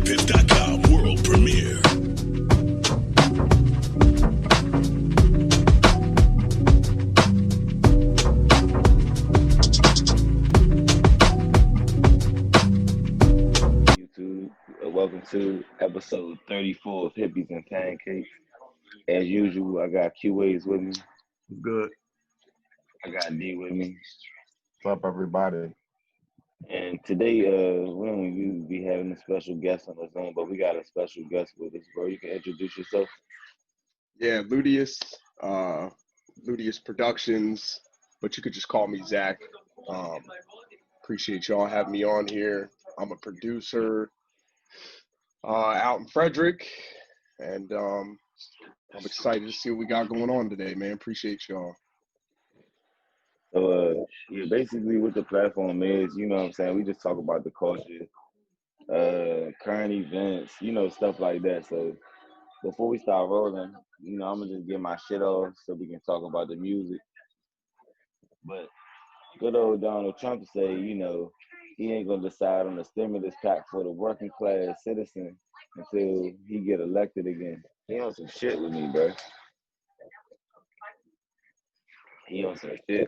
HippiesndPancakes.com world premiere. YouTube. Welcome to episode 34 of Hippies and Pancakes. As usual, I got QAs with me. Good. I got D with me. What's up, everybody? And today, we don't usually be having a special guest on the Zoom, but we got a special guest with us, bro. You can introduce yourself. Yeah, Ludius, Ludius Productions, but you could just call me Zach. Appreciate y'all having me on here. I'm a producer out in Frederick, and I'm excited to see what we got going on today, man. Appreciate y'all. So, yeah, basically what the platform is, you know what I'm saying? We just talk about the culture, current events, stuff like that. So before we start rolling, I'm going to just get my shit off so we can talk about the music. But good old Donald Trump say, he ain't going to decide on the stimulus pack for the working class citizen until he get elected again. He on some shit with me, bro. He on some shit.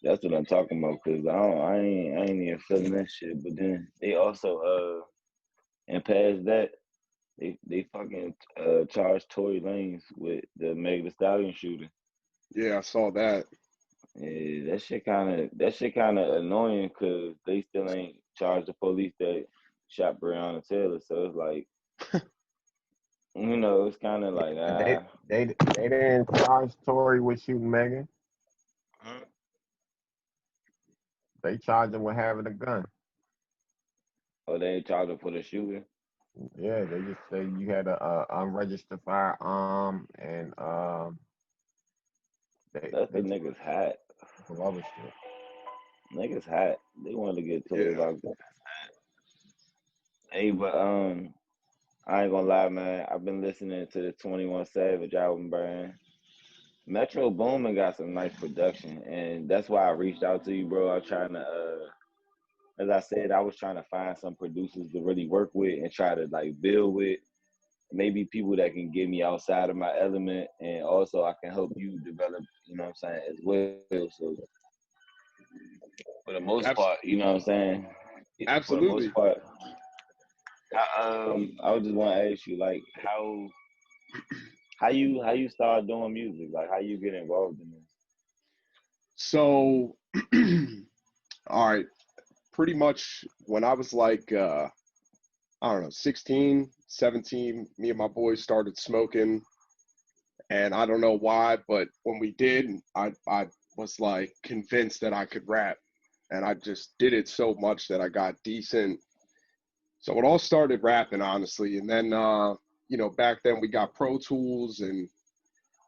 That's what I'm talking about, cause I ain't even feeling that shit. But then they also and past that, they fucking charged Tory Lanez with the Meg Thee Stallion shooting. Yeah, I saw that. Yeah, that shit kind of annoying, cause they still ain't charged the police that shot Breonna Taylor. So it's like, it's kind of like They didn't charge Tory with shooting Megan. They charged him with having a gun. Oh, they ain't charged him for the shooting. Yeah, they just say you had a unregistered firearm, and That's the niggas hat. Some other shit. Niggas hat. They wanted to get Tory locked up. Hey, but I ain't gonna lie, man. I've been listening to the 21 Savage album, Brian. Metro Boomin got some nice production, and that's why I reached out to you, bro. I was trying to, as I said, I was trying to find some producers to really work with and try to like build with. Maybe people that can get me outside of my element, and also I can help you develop, as well. So for the most part, Absolutely. For the most part, I would just want to ask you, like, how you start doing music? Like, how you get involved in this? So, all right, pretty much when I was like, I don't know, 16, 17, me and my boys started smoking. And I don't know why, but when we did, I was like convinced that I could rap. And I just did it so much that I got decent. So it all started rapping, honestly. And then, back then we got Pro Tools, and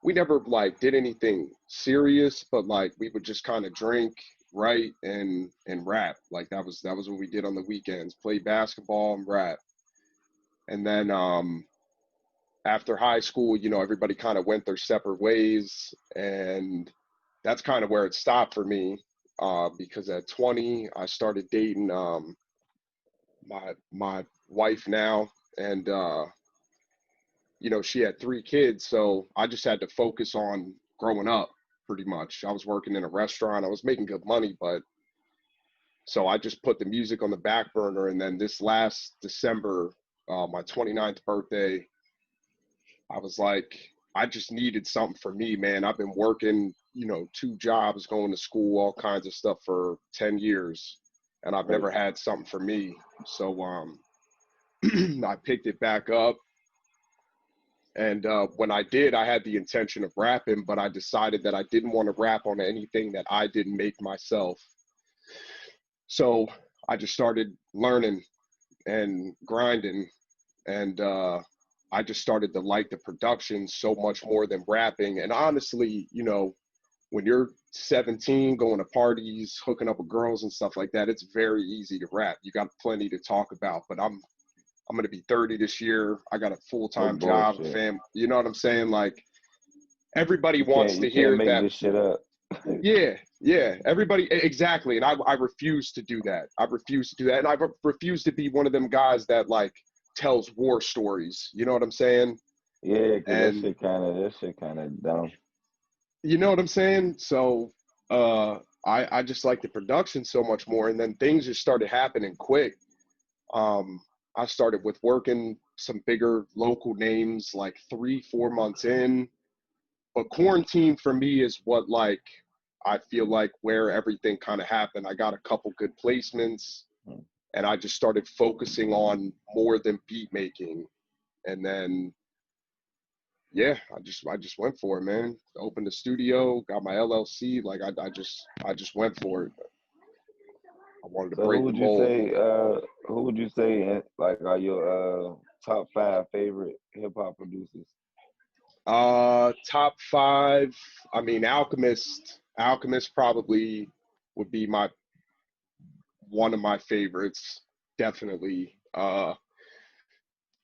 we never like did anything serious, but like we would just kind of drink, write, and rap. Like that was what we did on the weekends, play basketball and rap. And then after high school, everybody kind of went their separate ways, and that's kind of where it stopped for me. Because at 20, I started dating my wife now, and she had 3 kids, so I just had to focus on growing up pretty much. I was working in a restaurant. I was making good money, but so I just put the music on the back burner. And then this last December, my 29th birthday, I was like, I just needed something for me, man. I've been working, 2 jobs, going to school, all kinds of stuff for 10 years, and I've never had something for me. So I picked it back up. And when I did, I had the intention of rapping, but I decided that I didn't want to rap on anything that I didn't make myself. So I just started learning and grinding, and I just started to like the production so much more than rapping. And honestly, when you're 17, going to parties, hooking up with girls and stuff like that, it's very easy to rap. You got plenty to talk about. But I'm going to be 30 this year. I got a full-time job, fam. You know what I'm saying? Like, everybody wants to hear make that. This shit up. Yeah, Yeah, everybody, exactly. And I refuse to do that. I refuse to do that. And I refuse to be one of them guys that like tells war stories. You know what I'm saying? Yeah, because And that shit kind of dumb. you know what I'm saying? So I just like the production so much more. And then things just started happening quick. I started with working some bigger local names like 3-4 months in. But quarantine for me is what like I feel like where everything kind of happened. I got a couple good placements and I just started focusing on more than beat making. And then yeah, I just went for it, man. Opened the studio, got my LLC. Like I just went for it. I wanted to So who break the would you mold. say? Who would you say like are your top 5 favorite hip hop producers? Top five. I mean, Alchemist. Alchemist probably would be my one of my favorites. Definitely.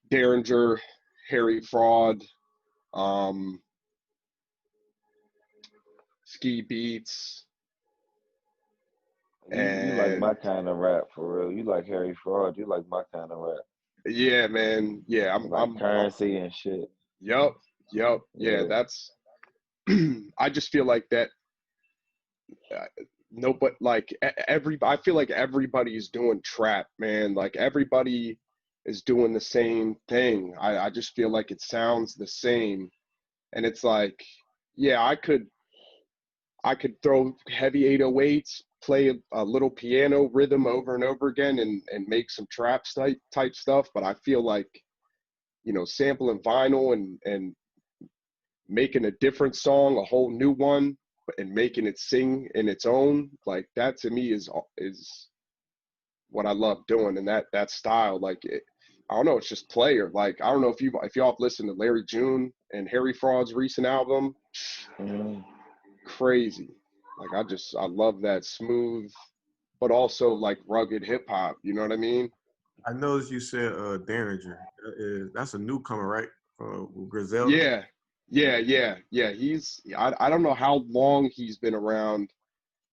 Derringer, Harry Fraud, um, Ski Beats, You like and my kind of rap for real. You like Harry Fraud. You like my kind of rap. yeah, man. Yeah, Like I'm. Currency and shit. Yup, yup. Yeah, Yeah. that's. I just feel like that. Uh, no, but like every, I feel like everybody's doing trap, man. Like everybody is doing the same thing. I just feel like it sounds the same, and it's like, yeah, I could throw heavy 808s, play a little piano rhythm over and over again, and make some trap type stuff. But I feel like, you know, sampling vinyl and making a different song, a whole new one, and making it sing in its own, like that to me is what I love doing. And that style, like I don't know, it's just player. Like I don't know if y'all have listened to Larry June and Harry Fraud's recent album, Mm-hmm. crazy. Like I love that smooth, but also like rugged hip hop. You know what I mean? I noticed you said Derringer. That's a newcomer, right? Griselda. Yeah, yeah. I don't know how long he's been around,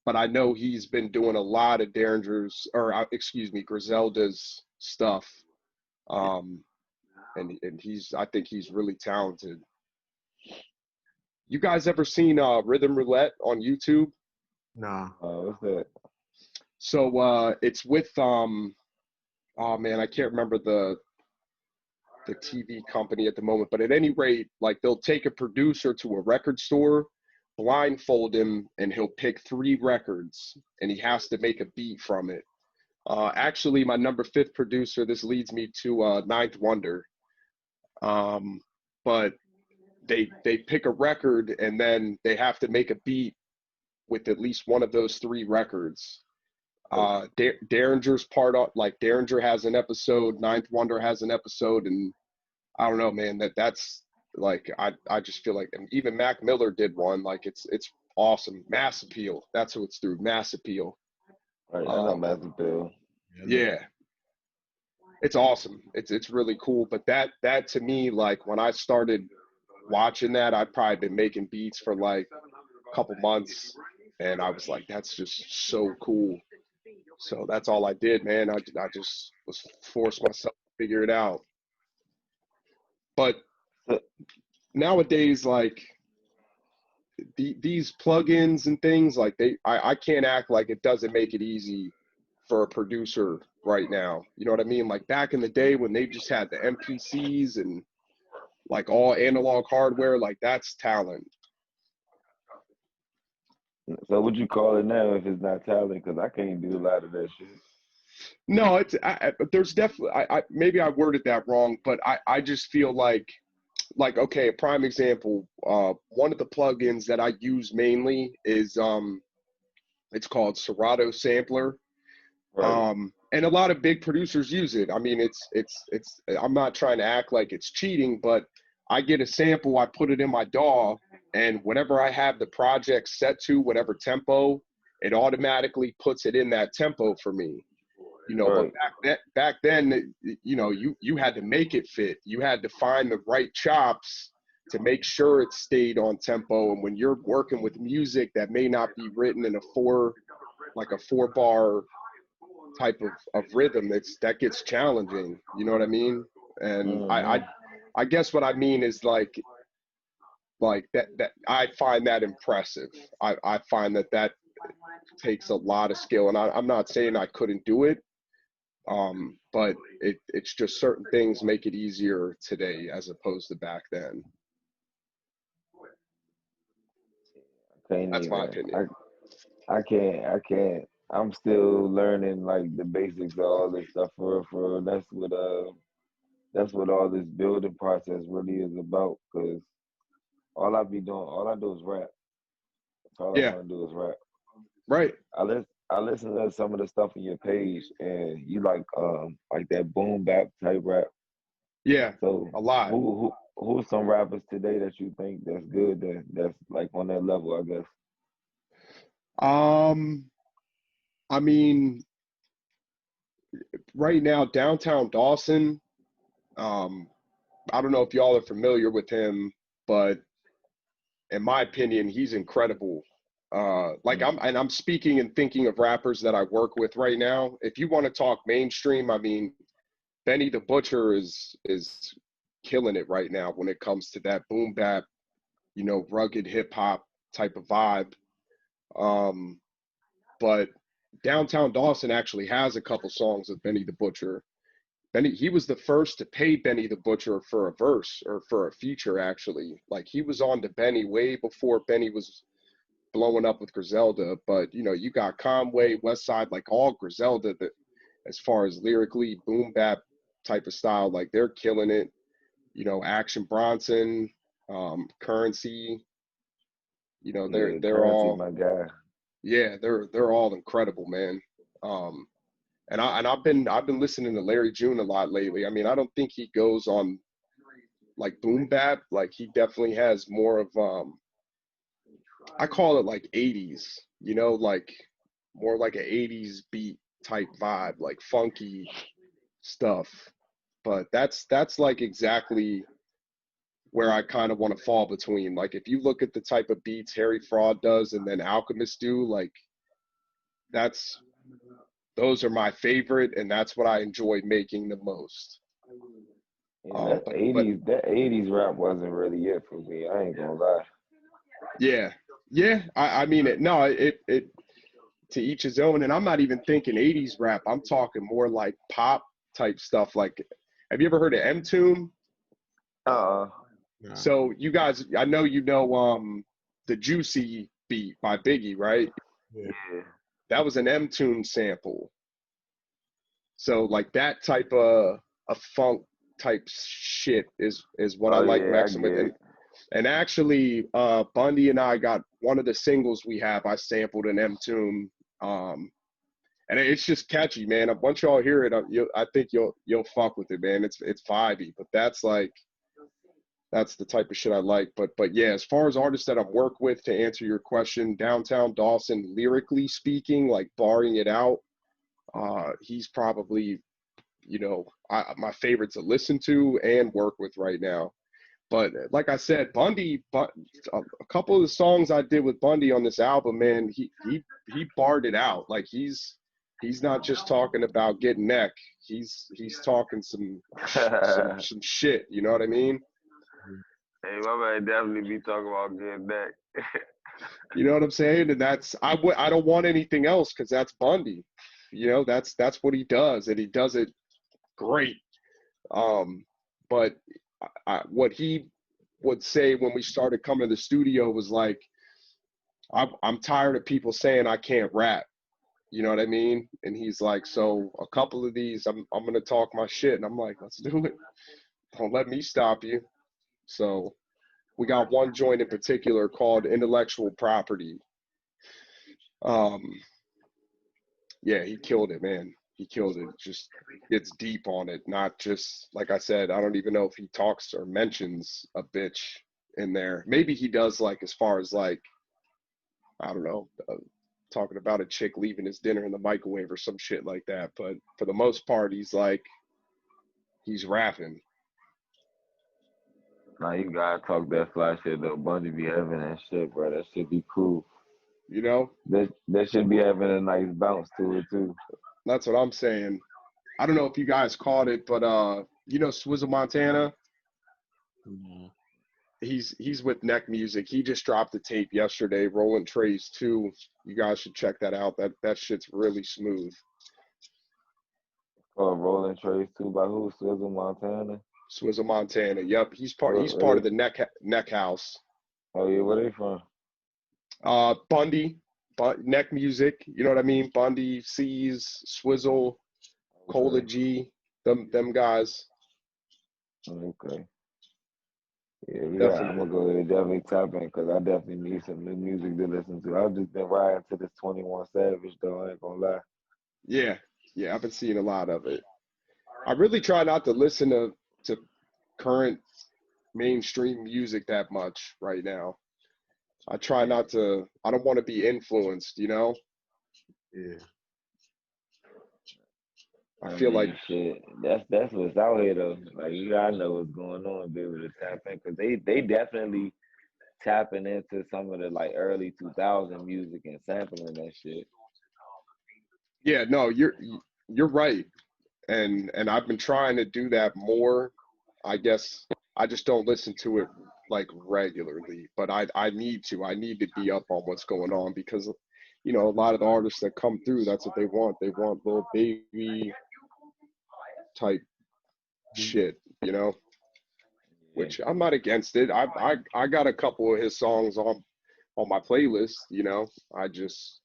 but I know he's been doing a lot of Derringer's, or excuse me, Griselda's stuff. Um, and I think he's really talented. You guys ever seen Rhythm Roulette on YouTube? Nah. What's that? So it's with oh man, I can't remember the TV company at the moment, but at any rate, like they'll take a producer to a record store, blindfold him, and he'll pick 3 records, and he has to make a beat from it. Actually, my number 5th producer, this leads me to Ninth Wonder. But they pick a record, and then they have to make a beat with at least one of those 3 records. Derringer's part of, like Derringer has an episode, Ninth Wonder has an episode, and I don't know, man. That's like I just feel like, and even Mac Miller did one. Like it's awesome. Mass Appeal. That's who it's through. Mass Appeal. Right, I know Master Bill. Yeah, it's awesome. It's really cool. But that to me, like when I started watching that, I'd probably been making beats for like a couple months, and I was like, that's just so cool. So that's all I did, man. I just was forced myself to figure it out. But So, nowadays, like these plugins and things, like I can't act like it doesn't make it easy for a producer right now. You know what I mean? Like back in the day when they just had the MPCs and like all analog hardware, like that's talent. so what you call it now if it's not talent? Because I can't do a lot of that shit. No, there's definitely maybe I worded that wrong, but I just feel like okay, a prime example. One of the plugins that I use mainly is it's called Serato Sampler. Right. And a lot of big producers use it. I mean, it's I'm not trying to act like it's cheating, but I get a sample, I put it in my DAW, and whenever I have the project set to whatever tempo, it automatically puts it in that tempo for me. You know, but Right. back then, you know, you had to make it fit. You had to find the right chops to make sure it stayed on tempo. And when you're working with music that may not be written in a 4-bar type of rhythm, that gets challenging. You know what I mean? And Mm-hmm. I guess what I mean is like that I find that impressive. I find that takes a lot of skill, and I'm not saying I couldn't do it, but it's just certain things make it easier today as opposed to back then. Can't That's my even. opinion. I can't. I'm still learning like the basics of all this stuff for real, for real. That's what all this building process really is about. Cause all I do is rap. That's all I Yeah, want to do is rap. right. I listen to some of the stuff on your page, and you like that boom bap type rap. Yeah, So a lot. who are some rappers today that you think that's good that's like on that level? I guess. Um, I mean, right now, downtown Dawson. Um, I don't know if y'all are familiar with him, but in my opinion, he's incredible. Like Mm. I'm speaking and thinking of rappers that I work with right now. If you want to talk mainstream, I mean, Benny the Butcher is killing it right now when it comes to that boom bap, rugged hip hop type of vibe. Um, but Downtown Dawson actually has a couple songs of Benny the Butcher. He was the first to pay Benny the Butcher for a verse or for a feature, actually. Like, he was on to Benny way before Benny was blowing up with Griselda. But, you got Conway, West Side, like all Griselda, that as far as lyrically, boom bap type of style, like they're killing it. Action Bronson, Currency, Yeah, they're Currency, all, my guy. yeah, they're all incredible, man. Um, and I've been listening to Larry June a lot lately. I mean, I don't think he goes on like boom bap. Like, he definitely has more of I call it like 80s, like more like an 80s beat type vibe, like funky stuff. But that's like exactly where I kind of want to fall between. Like, if you look at the type of beats Harry Fraud does and then Alchemist do, like that's those are my favorite, and that's what I enjoy making the most. Yeah, that But 80s rap wasn't really it for me. I ain't gonna lie. yeah, yeah. I mean it. No, it to each his own. And I'm not even thinking 80s rap. I'm talking more like pop type stuff. Like, have you ever heard of M Tune? Uh, Nah. So you guys, I know the Juicy beat by Biggie, right? Yeah. yeah. That was an M Tune sample. So like that type of a funk type shit is what I Oh like yeah, I mixing with. get it. And actually, Bundy and I got one of the singles we have. I sampled an M Tune, and it's just catchy, man. Once y'all hear it, I think you'll fuck with it, man. It's vibey, but that's the type of shit I like. But yeah, as far as artists that I've worked with, to answer your question, Downtown Dawson, lyrically speaking, like barring it out, he's probably my favorite to listen to and work with right now. But like I said, Bundy, but a couple of the songs I did with Bundy on this album, man, he barred it out. Like, he's not just talking about getting neck. He's talking some shit. You know what I mean? Hey, my man definitely be talking about getting back. You know what I'm saying? And I don't want anything else, because that's Bundy. That's what he does, and he does it great. But what he would say when we started coming to the studio was like, I'm tired of people saying I can't rap. You know what I mean? And he's like, so a couple of these, I'm gonna talk my shit, and I'm like, let's do it. Don't let me stop you. So we got one joint in particular called Intellectual Property. Um, yeah, he killed it, man. He killed it. Just gets deep on it. Not just, like I said, I don't even know if he talks or mentions a bitch in there. Maybe he does, like, as far as like, I don't know, talking about a chick leaving his dinner in the microwave or some shit like that. But for the most part, he's rapping. Nah, you gotta talk that fly shit though. Bundy be having that shit, bro. That should be cool. You know, That should be having a nice bounce to it too. that's what I'm saying. I don't know if you guys caught it, but you know, Swizzle Montana, Mhm. he's with Neck Music. He just dropped a tape yesterday, Rolling Trays 2. You guys should check that out. That shit's really smooth. Oh, Rolling Trace too by who? Swizzle Montana. Swizzle Montana. Yep, he's part Where of they? the Neck House. Oh yeah, where they from? Bundy, Neck Music. You know what I mean? Bundy, C's, Swizzle, Cola Okay, G. Them guys. okay. Yeah, we got. I'm Definitely. gonna go ahead and definitely tap in because I definitely need some new music to listen to. I've just been riding to this 21 Savage though. I ain't gonna lie. Yeah, yeah. I've been seeing a lot of it. I really try not to listen to current mainstream music that much right now. I try not to. I don't want to be influenced. You know. Yeah. I I feel like, mean, shit. That's what's out here though. Like you gotta know what's going on, be able to tap in because they definitely tapping into some of the like early 2000 music and sampling that shit. yeah, no, you're right, and I've been trying to do that more. I guess I just don't listen to it like regularly, but I need to. I need to be up on what's going on because, you know, a lot of the artists that come through, that's what they want. They want little baby type shit, you know, Yeah, which I'm not against it. I got a couple of his songs on my playlist, you know. I just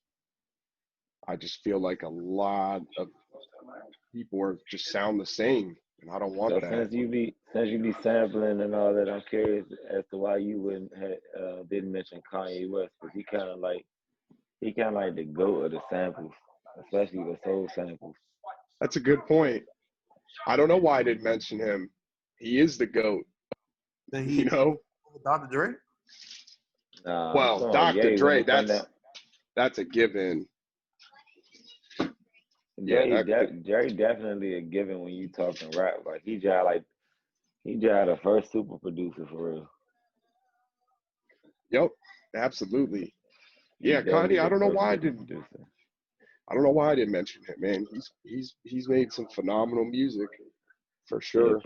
feel like a lot of people are just sound the same, and I don't want so that. since you be sampling and all that, I'm curious as to why you wouldn't didn't mention Kanye West because he kind of like the goat of the samples, especially the soul samples. That's a good point. I don't know why I didn't mention him. He is the GOAT, Then you he know? Dr. Dre. Nah, I'm Well, talking about Dr. Ye when Dre, it come down. that's a given. Yeah, Jay, Jerry definitely a given when you talking rap. He just the first super producer for real. yep, absolutely. He Yeah, Kanye, definitely the first super producer. I don't know why I didn't mention him, man. He's made some phenomenal music for Yeah, sure.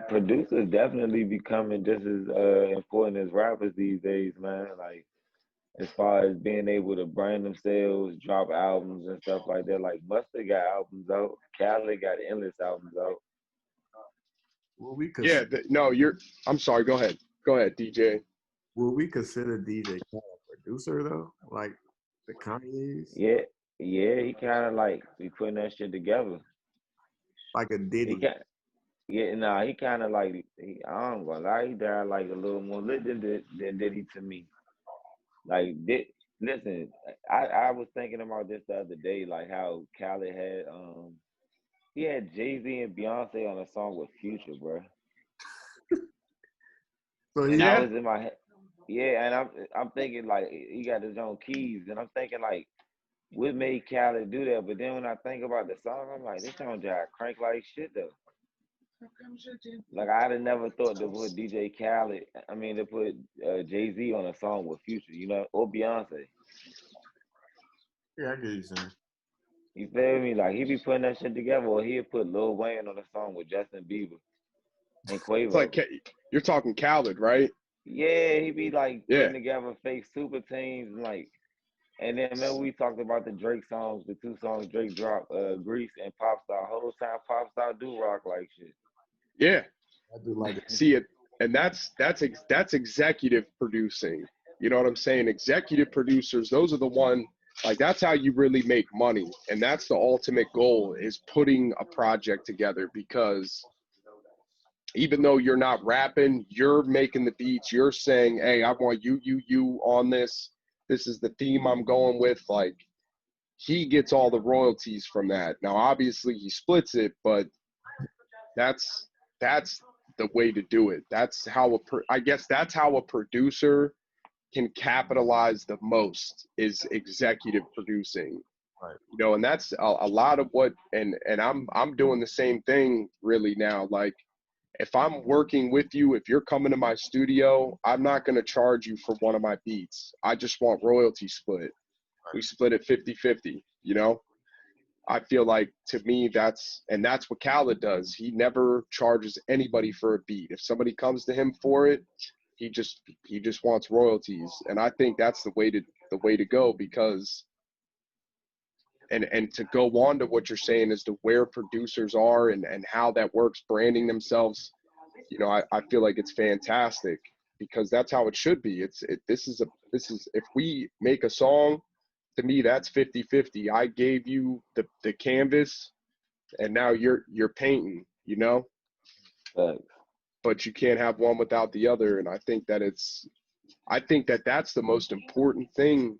producers definitely becoming just as important as rappers these days, man. Like as far as being able to brand themselves, drop albums and stuff like that. Like Busta got albums out, Khaled got endless albums out. Will we Yeah, consider no, I'm sorry, go ahead. Go ahead, DJ. DJ Khaled a producer though? Like the Kanye's? Yeah, yeah, he kind of like be putting that shit together. Like a He Diddy. can Yeah, nah, he kind of like I'm gonna lie, he died like a little more lit than did he to me. Like, listen, I was thinking about this the other day, like how Khaled had he had Jay Z and Beyonce on a song with Future, bro, So and he I Yeah, was in my head, yeah, and I'm thinking like he got his own keys, and I'm thinking like what made Khaled do that, but then when I think about the song, I'm like this song just crank like shit though. Like I'd have never thought to put DJ Khaled, I mean to put Jay Z on a song with Future, you know, or Beyonce. yeah, I get you saying. You feel me? Like he be putting that shit together, or he'd put Lil Wayne on a song with Justin Bieber and it's like Quavo. you're talking Khaled, right? Yeah, he be like Yeah, putting together fake super teams and like. And then remember we talked about the Drake songs, the two songs Drake dropped, Grease and Pop Star. Whole time Pop Star do rock like shit. yeah. I do like it. See it, and that's executive producing. You know what I'm saying? Executive producers, those are the one, like that's how you really make money, and that's the ultimate goal, is putting a project together, because even though you're not rapping, you're making the beats, you're saying, hey, I want you on this, this is the theme I'm going with. Like, he gets all the royalties from that. Now obviously he splits it, but that's that's the way to do it. That's how I guess that's how a producer can capitalize the most, is executive producing. Right. You know, and that's a lot of what, and I'm doing the same thing really now. Like, if I'm working with you, if you're coming to my studio, I'm not going to charge you for one of my beats. I just want royalty split. We split it 50-50, you know? I feel like, to me, that's what Khaled does. He never charges anybody for a beat. If somebody comes to him for it, he just wants royalties. And I think that's the way to go, because and to go on to what you're saying as to where producers are and how that works, branding themselves, you know, I feel like it's fantastic, because that's how it should be. This is if we make a song, to me, that's 50-50. I gave you the canvas, and now you're painting, you know? But you can't have one without the other. And I think that that's the most important thing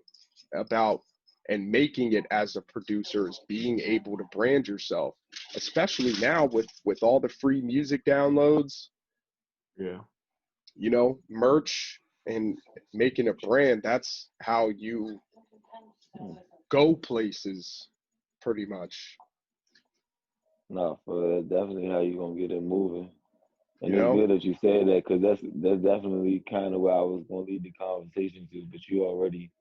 about and making it as a producer, is being able to brand yourself, especially now with all the free music downloads. Yeah. You know, merch and making a brand, that's how you go places, pretty much. No, for definitely how you gonna get it moving. And You it's know, good that you said that, because that's definitely kind of where I was gonna lead the conversation to. But you already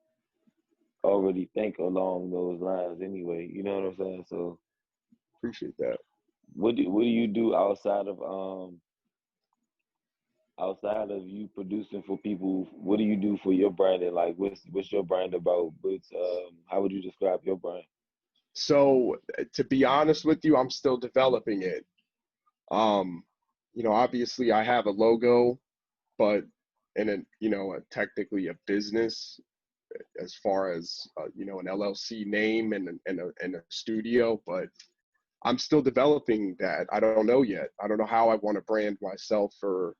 think along those lines anyway. You know what I'm saying? So appreciate that. what do you do outside of you producing for people? What do you do for your branding? Like, what's your brand about? How would you describe your brand? So to be honest with you, I'm still developing it. You know, obviously I have a logo, but technically a business, as far as you know, an LLC name and a studio, but I'm still developing that. I don't know yet. I don't know how I want to brand myself, or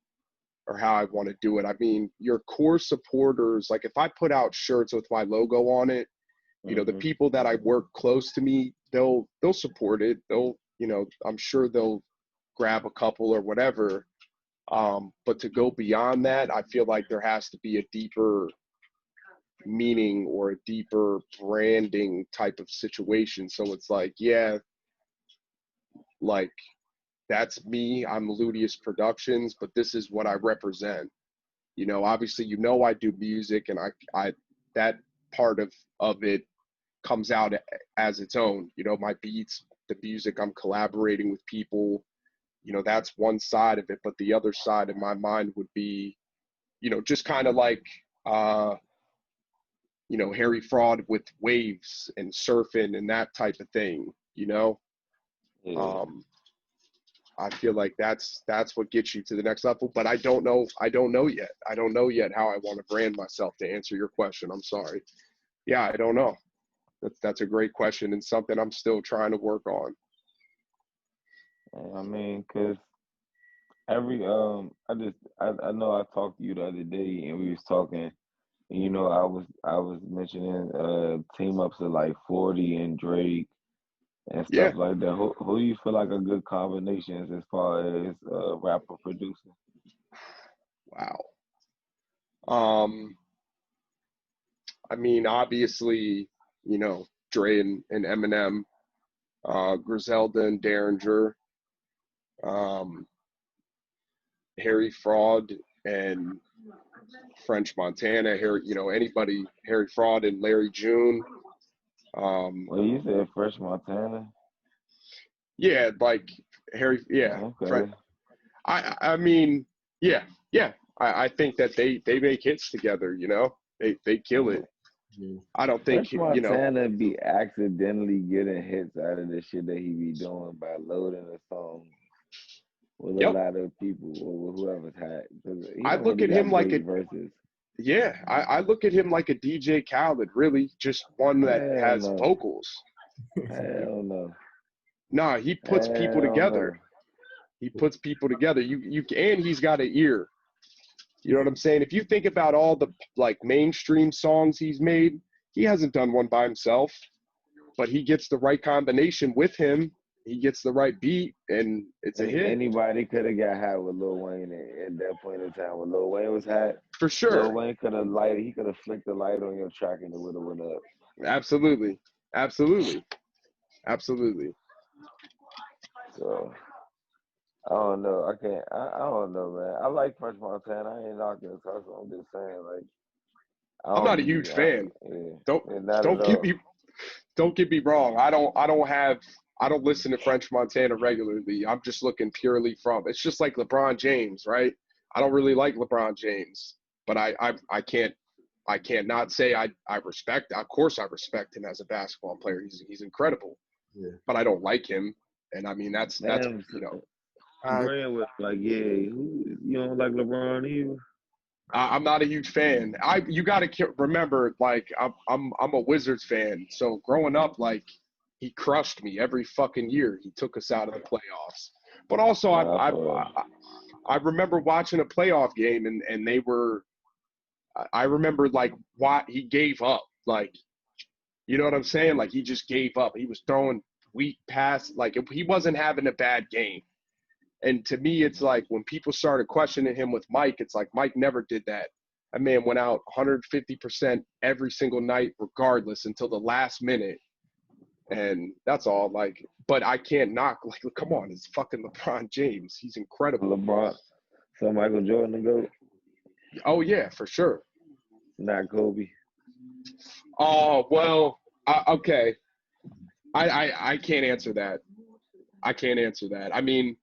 how I want to do it. I mean, your core supporters, like if I put out shirts with my logo on it, you know, the people that I work close to me, they'll support it. They'll, you know, I'm sure they'll grab a couple or whatever. But to go beyond that, I feel like there has to be a deeper meaning or a deeper branding type of situation. So it's like, yeah, like, that's me. I'm Ludius Productions, but this is what I represent. You know, obviously, you know, I do music, and I that part of it comes out as its own. You know, my beats, the music, I'm collaborating with people. You know, that's one side of it, but the other side in my mind would be, you know, just kind of like, you know, Harry Fraud with waves and surfing and that type of thing. You know, Yeah. I feel like that's what gets you to the next level. But I don't know yet. I don't know yet how I want to brand myself, to answer your question. I'm sorry. Yeah, I don't know. That's a great question, and something I'm still trying to work on. I mean, cause I know I talked to you the other day, and we was talking, and you know, I was mentioning team ups of like 40 and Drake and stuff Yeah. like that. Who do you feel like a good combinations as far as rapper producer? Wow. I mean, obviously, you know, Dre and Eminem, Griselda and Derringer, um, Harry Fraud and French Montana, Harry, you know, anybody, Harry Fraud and Larry June. Well, you said Fresh Montana. Yeah, like Harry, yeah. Okay. I mean, yeah. I think that they make hits together, you know? They kill it. Yeah. I don't think, Fresh you know, Montana be accidentally getting hits out of the shit that he be doing by loading a song with a yep. lot of people or with whoever's hat. Cause he I don't look really at him got like great verses. yeah, I look at him like a DJ Khaled, really, just one that Hell has no. vocals. Hell no. Nah, he puts people Hell together. no. He puts people together. And he's got an ear. You know what I'm saying? If you think about all the like mainstream songs he's made, he hasn't done one by himself, but he gets the right combination with him. He gets the right beat, and it's a hit Anybody could have got high with Lil Wayne at that point in time. When Lil Wayne was hot, for Lil sure. Wayne he could have flicked the light on your track and it would have went up. Absolutely. So I don't know. I can't. I don't know, man. I like French Montana. I ain't knocking his hustle. I'm just saying, like, I I'm don't not a be. huge fan. Don't Yeah, not at don't get all. me don't get me wrong. I don't listen to French Montana regularly. I'm just looking purely from. It's just like LeBron James, right? I don't really like LeBron James, but I can't not say I respect. Of course, I respect him as a basketball player. He's incredible, Yeah. but I don't like him. And I mean that's Damn, I agreeing with like, yeah, who you don't like LeBron either? I'm not a huge fan. You got to remember, like I'm a Wizards fan. So growing up, like he crushed me every fucking year. He took us out of the playoffs. But also, Nah, for I remember watching a playoff game and they were. I remember like what he gave up. Like you know what I'm saying? Like he just gave up. He was throwing weak passes. Like if he wasn't having a bad game. And to me, it's like when people started questioning him with Mike, it's like Mike never did that. That man went out 150% every single night, regardless, until the last minute. And that's all. Like, but I can't knock. Like, come on, it's fucking LeBron James. He's incredible. LeBron. So Michael Jordan to go, Oh yeah, for sure. not Kobe. Oh well, okay. I can't answer that. I can't answer that. I mean,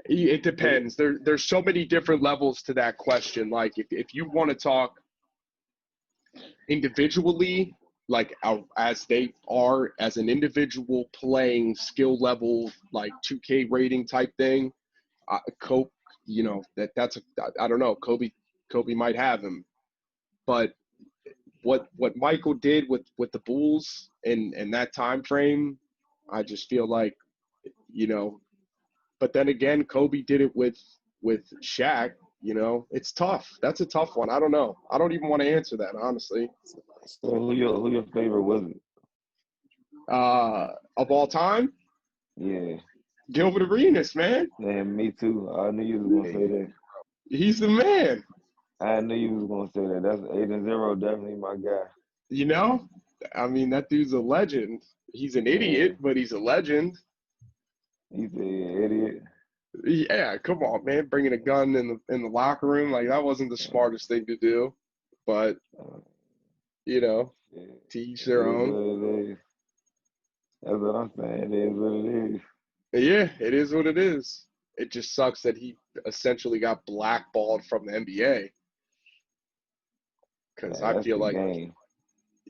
it depends. There's so many different levels to that question. Like if you want to talk individually, like as they are as an individual playing skill level, like 2K rating type thing, Kobe, you know that's I don't know. Kobe might have him, but what Michael did with the Bulls in that time frame, I just feel like you know. But then again, Kobe did it with Shaq. You know, it's tough. That's a tough one. I don't know. I don't even want to answer that honestly. So who your favorite Wizard? Of all time, Yeah, Gilbert Arenas, man. and me too. I knew you was gonna say that. He's the man. I knew you was gonna say that. That's 8-0, definitely my guy. You know, I mean that dude's a legend. He's an Yeah, idiot, but he's a legend. he's an idiot. Yeah, come on, man. Bringing a gun in the locker room like that wasn't the smartest thing to do, but Uh, you know, yeah, to each it their is own. what it is. That's what I'm saying. It is what it is. Yeah, it is what it is. It just sucks that he essentially got blackballed from the NBA because Man, I that's feel the like, game.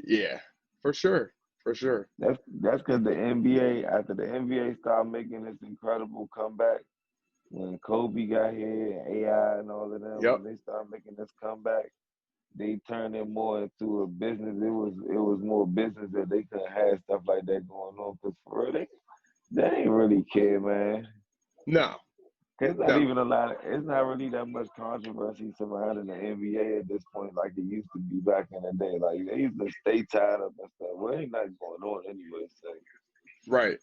yeah, for sure, for sure. That's because the NBA, after the NBA started making this incredible comeback, when Kobe got here, and AI and all of them, Yep. when they started making this comeback, they turned it more into a business. It was more business that they couldn't have stuff like that going on. Cause for real, they ain't really care, man. No, It's not no. even a lot. It's not really that much controversy surrounding the NBA at this point, like it used to be back in the day. Like they used to stay tied up and stuff. Well, ain't nothing going on anyway. So Right.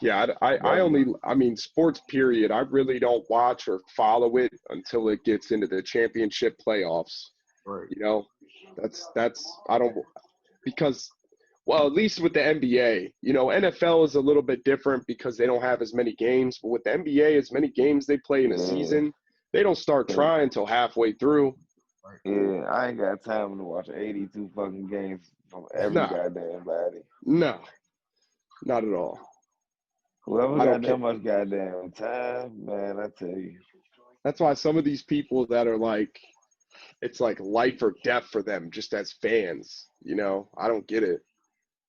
Yeah, I that's only, I mean, sports period, I really don't watch or follow it until it gets into the championship playoffs. right. You know, I don't, because, well, at least with the NBA, you know, NFL is a little bit different because they don't have as many games. But with the NBA, as many games they play in a yeah. season, they don't start Cause trying until halfway through. yeah, I ain't got time to watch 82 fucking games from every No, goddamn body. no, not at all. Whoever I don't got care. that much goddamn time, man, I tell you. That's why some of these people that are like, it's like life or death for them just as fans, you know, I don't get it.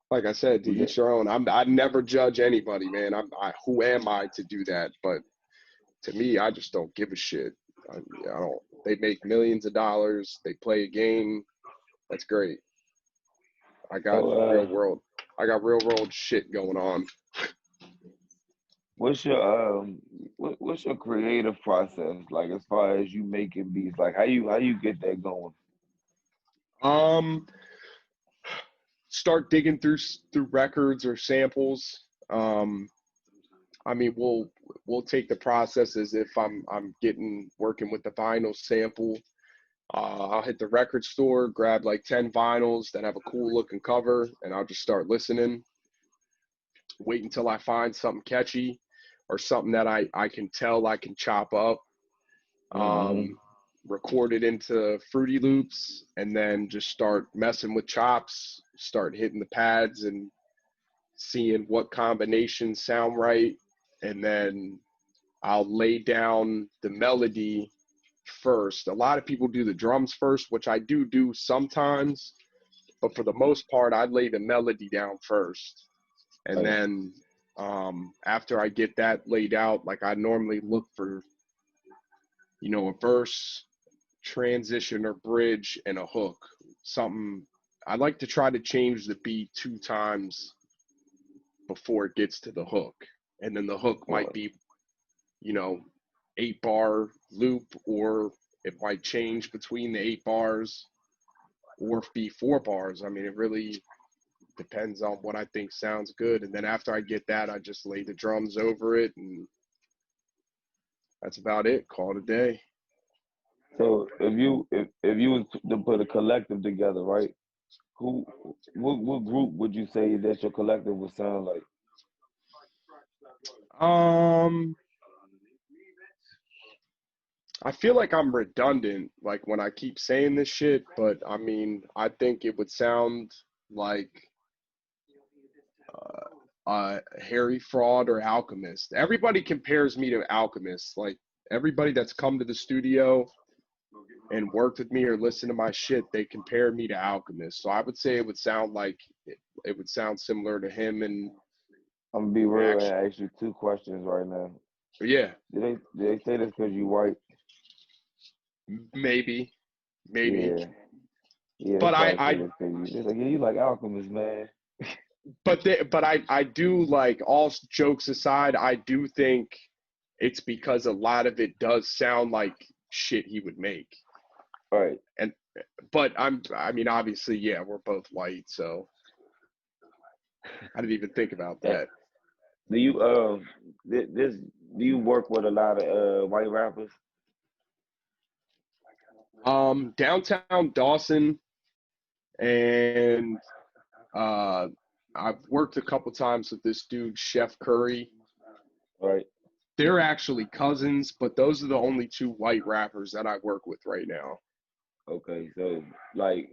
Like I said, to Yeah. each their own. I never judge anybody, man. Who am I to do that? But to me, I just don't give a shit. I don't. They make millions of dollars. They play a game. That's great. I got So, real world. I got real world shit going on. what's your what's your creative process like as far as you making beats? Like how you get that going? Um, Start digging through records or samples. Um, I mean, we'll take the process as if I'm working with the vinyl sample. I'll hit the record store, grab like 10 vinyls that have a cool looking cover, and I'll just start listening. wait until I find something catchy or something that I can tell I can chop up, Mm-hmm. record it into Fruity Loops, and then just start messing with chops, start hitting the pads and seeing what combinations sound right. And then I'll lay down the melody first. A lot of people do the drums first, which I do sometimes, but for the most part, I lay the melody down first. And Right. then after I get that laid out, like I normally look for, a verse, transition or bridge, and a hook. Something I like to try to change the beat 2 times before it gets to the hook. And then the hook might Well, be, 8-bar loop, or it might change between the 8 bars or be 4 bars. I mean, it really depends on what I think sounds good. And then after I get that, I just lay the drums over it, and that's about it. Call it a day. so if you was to put a collective together, right? Who what group would you say that your collective would sound like? Um, I feel like I'm redundant, like when I keep saying this shit, but I mean, I think it would sound like Harry Fraud or Alchemist. Everybody compares me to Alchemist. Like everybody that's come to the studio and worked with me or listened to my shit, they compare me to Alchemist. So I would say it would sound like it would sound similar to him. And I'm gonna be real and actually, ask you 2 questions right now. yeah, Did they say this because you white? maybe, maybe. Yeah, yeah. They But probably say I this because you. They're like, yeah, you like Alchemist, man. but I do, like, all jokes aside, I do think it's because a lot of it does sound like shit he would make. Right. And but I mean, obviously, yeah, we're both white, so I didn't even think about And that. do you this do you work with a lot of white rappers? Downtown Dawson, and uh, I've worked a couple times with this dude, Chef Curry. Right. They're actually cousins, but those are the only 2 white rappers that I work with right now. Okay. So like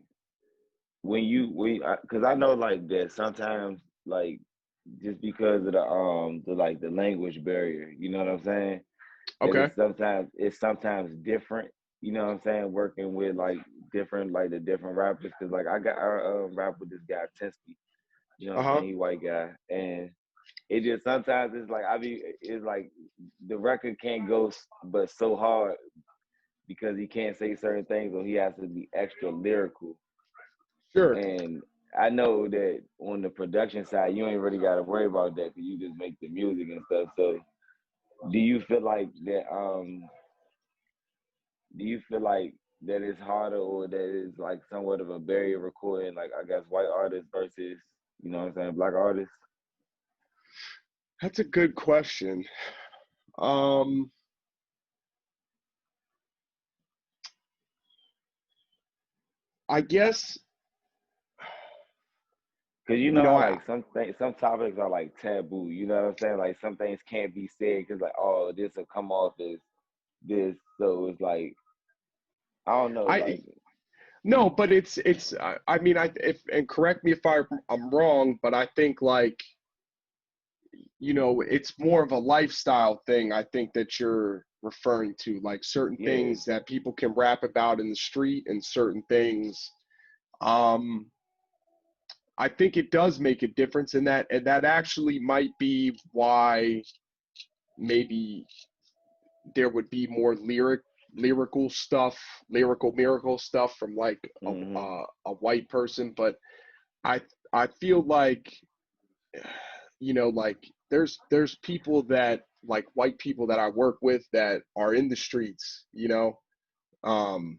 because I know like that sometimes like just because of the language barrier, you know what I'm saying? That Okay. it's sometimes different. You know what I'm saying? Working with like the different rappers, because like I rap with this guy Tensky. You know what I'm Uh-huh. saying? He white guy, and it just sometimes it's like the record can't go but so hard because he can't say certain things, or he has to be extra lyrical. Sure. And I know that on the production side, you ain't really got to worry about that because you just make the music and stuff. So, do you feel like that? Do you feel like that it's harder, or that it's like somewhat of a barrier recording, like I guess white artists versus, you know what I'm saying, black artists? That's a good question. Um, I guess, Because you you know know, how I like some topics are like taboo. You know what I'm saying? Like some things can't be said because like, oh, this will come off as this. So it's like, I don't know, I like, no, but I mean, if, and correct me if I'm wrong, but I think, like, it's more of a lifestyle thing. I think that you're referring to, like, certain yeah, things that people can rap about in the street, and certain things. Um, I think it does make a difference in that, and that actually might be why maybe there would be more lyrical stuff, lyrical miracle stuff from, like, mm-hmm, a white person. But I I feel like, like, there's people that, like, white people that I work with that are in the streets, um,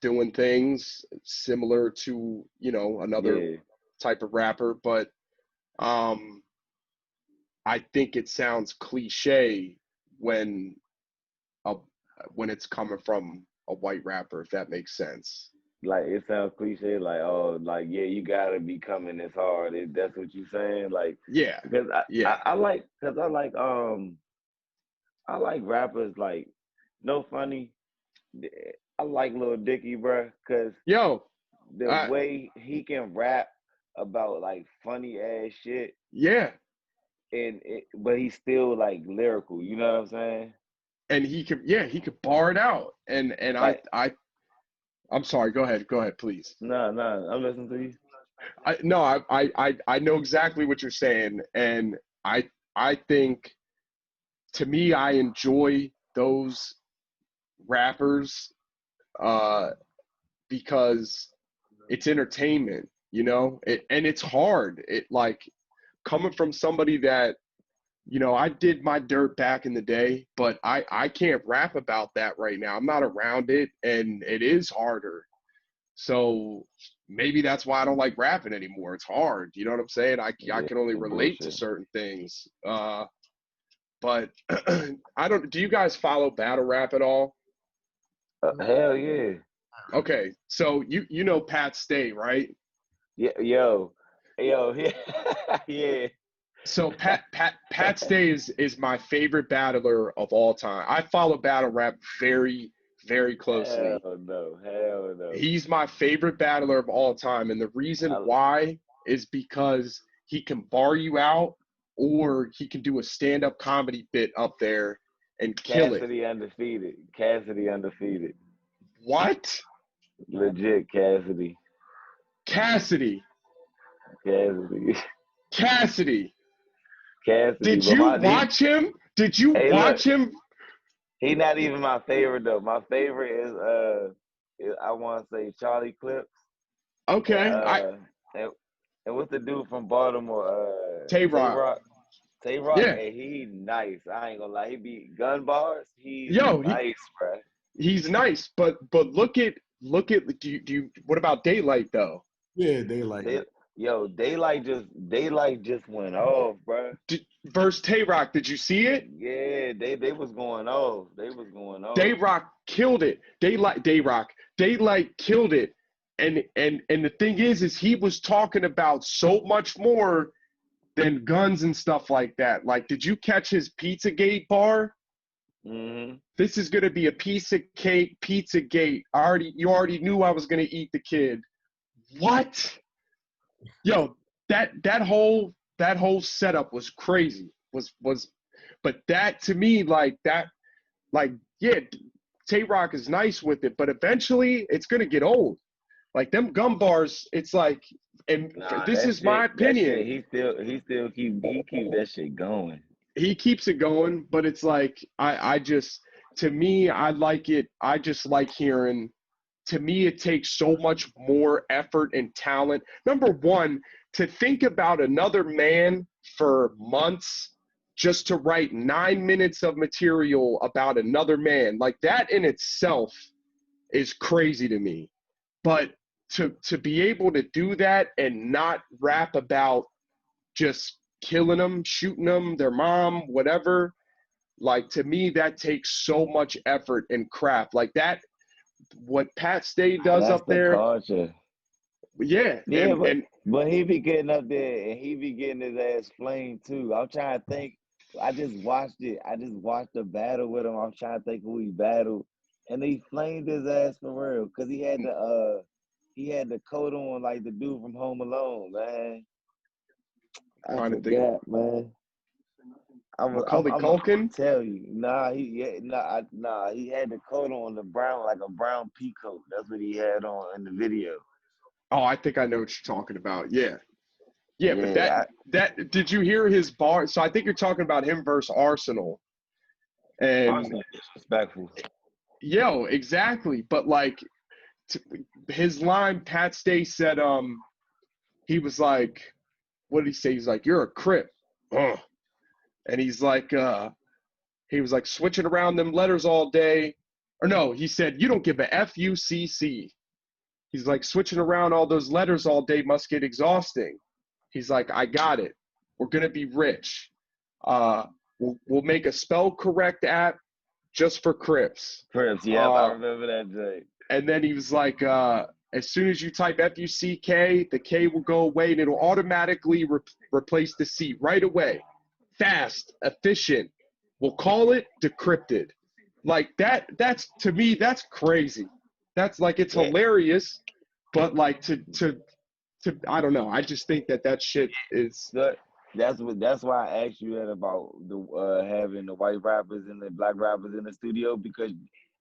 doing things similar to, another yeah, type of rapper. But um, I think it sounds cliche when a when it's coming from a white rapper, if that makes sense. like it sounds cliche, like oh, like yeah, you gotta be coming this hard. That's what you saying, like Yeah, because yeah, I like rappers like no funny. I like Lil Dicky, bruh, cause yo, the way he can rap about like funny ass shit, yeah, but he's still like lyrical. You know what I'm saying? and he could bar it out, and Like I'm sorry, go ahead, please. no, I'm listening to you. No, I know exactly what you're saying, and I think, to me, I enjoy those rappers uh because it's entertainment, you know, and it's hard. It like coming from somebody that, you know, I did my dirt back in the day, but I can't rap about that right now. I'm not around it, and it is harder. So maybe that's why I don't like rapping anymore. It's hard. You know what I'm saying? I Yeah, can only some relate to bullshit. certain things. But I don't. Do you guys follow battle rap at all? Hell yeah, Okay, so you know Pat Stay, right? yeah, yo, yeah, yeah. So Pat Stay is my favorite battler of all time. I follow battle rap very closely. Hell no. He's my favorite battler of all time, and the reason I, why is because he can bar you out, or he can do a stand-up comedy bit up there and kill it. Cassidy undefeated. Cassidy undefeated. What? Legit Cassidy. Cassidy. Cassidy. Cassidy. Cassidy. Did But you my watch him? Did you hey look, watch him? he not even my favorite though. My favorite is I wanna say Charlie Clips and Okay. and, and what's the dude from Baltimore? Tay Tay Rock. Rock. Tay Rock, Yeah. and he nice. I ain't gonna lie. He be gun bars. He's Yo, nice, bruh. he's nice, but look at do you what about Daylight though? Yeah, they like They, yo, Daylight just went off, bruh. Versus Tay Rock, did you see it? Yeah, they was going off. They was going Day off. Rock killed it. Daylight killed it. And the thing is he was talking about so much more than guns and stuff like that. Like, did you catch his Pizzagate bar? Hmm. This is gonna be a piece of cake, Pizzagate. You already knew I was gonna eat the kid. What? Yo, that whole setup was crazy. But that to me, like yeah, Tay Rock is nice with it, but eventually it's gonna get old. Like them gum bars, it's like, and Nah, this is my that shit. opinion. He keep that shit going. He keeps it going, but it's like I just, to me, I like it. I just like hearing. To me, it takes so much more effort and talent. Number one, to think about another man for months just to write 9 minutes of material about another man, like that in itself is crazy to me. But to be able to do that and not rap about just killing them, shooting them, their mom, whatever, like to me, that takes so much effort and craft. Like that, what Pat Stay does That's up the there, culture. yeah, Yeah, but he be getting up there and he be getting his ass flamed too. I'm trying to think. I just watched it. I just watched the battle with him. I'm trying to think who he battled, and he flamed his ass for real because he had the coat on like the dude from Home Alone, man. I trying to think, forgot, man. Macaulay I'm gonna Culkin. tell you. Nah, he had the coat on the brown like a brown pea coat. That's what he had on in the video. Oh, I think I know what you're talking about. Yeah, yeah, but Yeah, that did you hear his bar? So I think you're talking about him versus Arsenal, and Arsenal disrespectful. yo, exactly. But like t- his line, Pat Stay said, he was like, what did he say? He's like, "You're a Crip," and he's like, he was like switching around them letters all day. Or no, he said, "You don't give a FUCC." He's like, switching around all those letters all day must get exhausting. He's like, "I got it. We're gonna be rich. We'll make a spell correct app just for Crips." Crips, yep, I remember that day. And then he was like, as soon as you type F-U-C-K, the K will go away and it'll automatically replace the C right away. Fast, efficient. We'll call it decrypted. Like that's to me, that's crazy. That's like, it's Yeah. hilarious, but like to I don't know. I just think that shit is. That's why I asked you that about the having the white rappers and the black rappers in the studio, because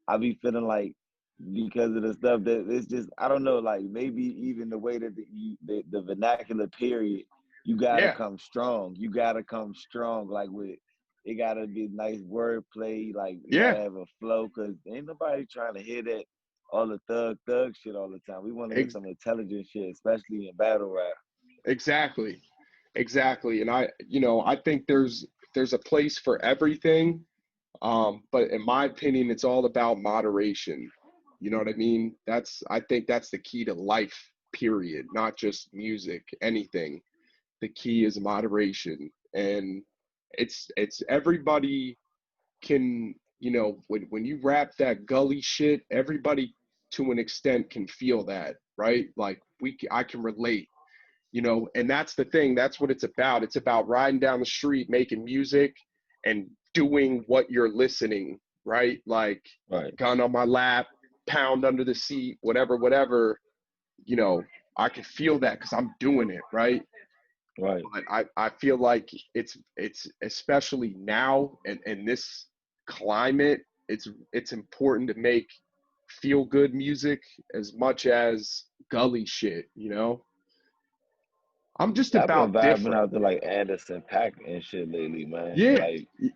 I be feeling like, because of the stuff that it's just, I don't know, like maybe even the way that the vernacular period, you gotta Yeah, come strong. You gotta come strong, like with it gotta be nice wordplay, like you yeah, gotta have a flow, cause ain't nobody trying to hear that all the thug shit all the time. We want to hear ex- some intelligent shit, especially in battle rap. exactly. Exactly. And I think there's a place for everything. But in my opinion, it's all about moderation. You know what I mean? I think that's the key to life, period, not just music, anything. The key is moderation. And it's everybody can, when you rap that gully shit, everybody to an extent can feel that, right? Like I can relate, and that's the thing. That's what it's about. It's about riding down the street, making music and doing what you're listening, right? Like Right. gun on my lap, pound under the seat, whatever, you know, I can feel that because I'm doing it, right? Right. But I feel like it's especially now in this climate, it's important to make feel good music as much as gully shit. I'm just I've been about vibing different. out to like Anderson Paak and shit lately, man. Yeah. Like, He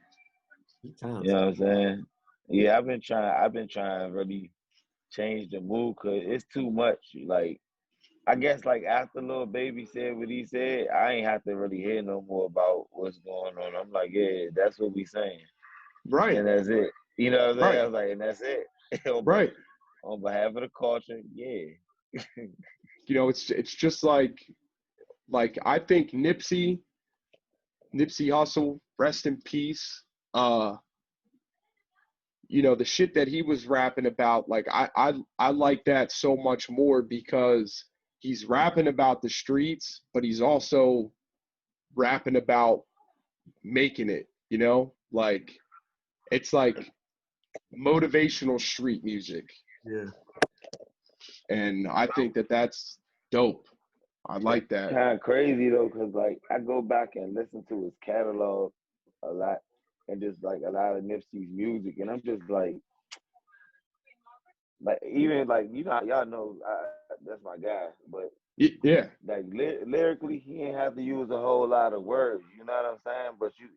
you know talented. what I'm saying? Yeah, I've been trying to really change the mood, cause it's too much. Like, I guess like after Lil Baby said what he said, I ain't have to really hear no more about what's going on. I'm like, yeah, that's what we saying, Right. and that's it. You know what I'm saying? Right. I was like, and that's it. Right. On behalf of the culture, yeah. It's just like I think Nipsey Hussle, rest in peace. Uh, the shit that he was rapping about, like I like that so much more because he's rapping about the streets, but he's also rapping about making it. Like it's like motivational street music, Yeah. Mm. and I think that's dope. I It's like that. kind of crazy though, cause like I go back and listen to his catalog a lot, and just like a lot of Nipsey's music, and I'm just like even like y'all know that's my guy, but Yeah. like lyrically, he ain't have to use a whole lot of words. You know what I'm saying? But you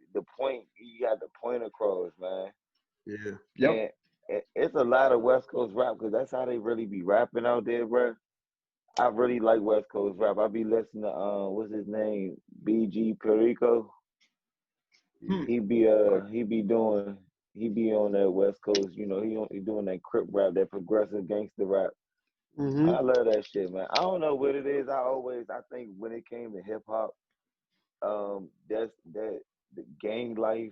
got the point across, man. Yeah. Yep. And it's a lot of West Coast rap, because that's how they really be rapping out there, bro. I really like West Coast rap. I be listening to what's his name, BG Perico. Hmm. He be on that West Coast. He doing that Crip rap, that progressive gangster rap. Mm-hmm. I love that shit, man. I don't know what it is. I think when it came to hip hop, that's that the gang life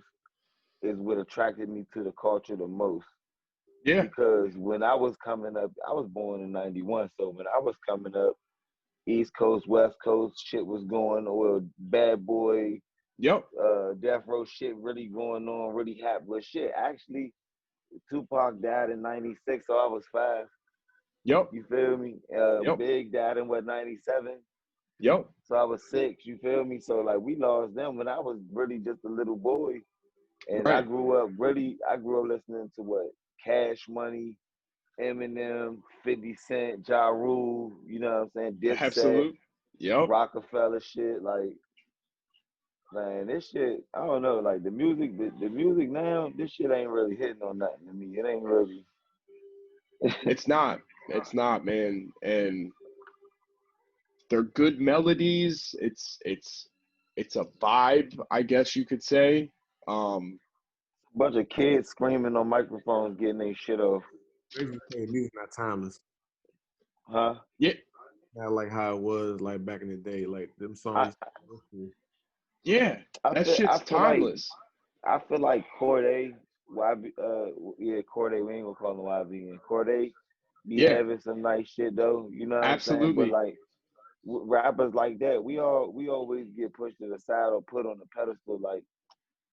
is what attracted me to the culture the most. Yeah. Because when I was coming up, I was born in '91, so when I was coming up, East Coast, West Coast shit was going on. Well, Bad Boy, Yep. Death Row shit really going on, really happening. But shit, actually, Tupac died in '96, so I was 5. Yep. You feel me? Yep. Big died in what, '97, Yep. so I was 6. You feel me? So like we lost them when I was really just a little boy, and I Right. grew up really. I grew up listening to what, Cash Money, Eminem, 50 Cent, Ja Rule. You know what I'm saying? Dipset, Absolute. Yep. Rockefeller shit. Like, man, this shit, I don't know. Like the music now, this shit ain't really hitting on nothing to me. It ain't really. It's not. It's not, man. And they're good melodies. It's a vibe, I guess you could say. Um, Bunch of kids screaming on microphones, getting their shit off. Crazy to say music not timeless. Huh? yeah, Not like how it was like back in the day. Like them I songs. yeah. I That feel I shit's feel like timeless. I feel like Corday, YB, yeah, Corday. We ain't gonna call him YB. And Corday, be Yeah, having some nice shit though. You know what I'm saying? But absolutely. like rappers like that, we always get pushed to the side or put on the pedestal. Like,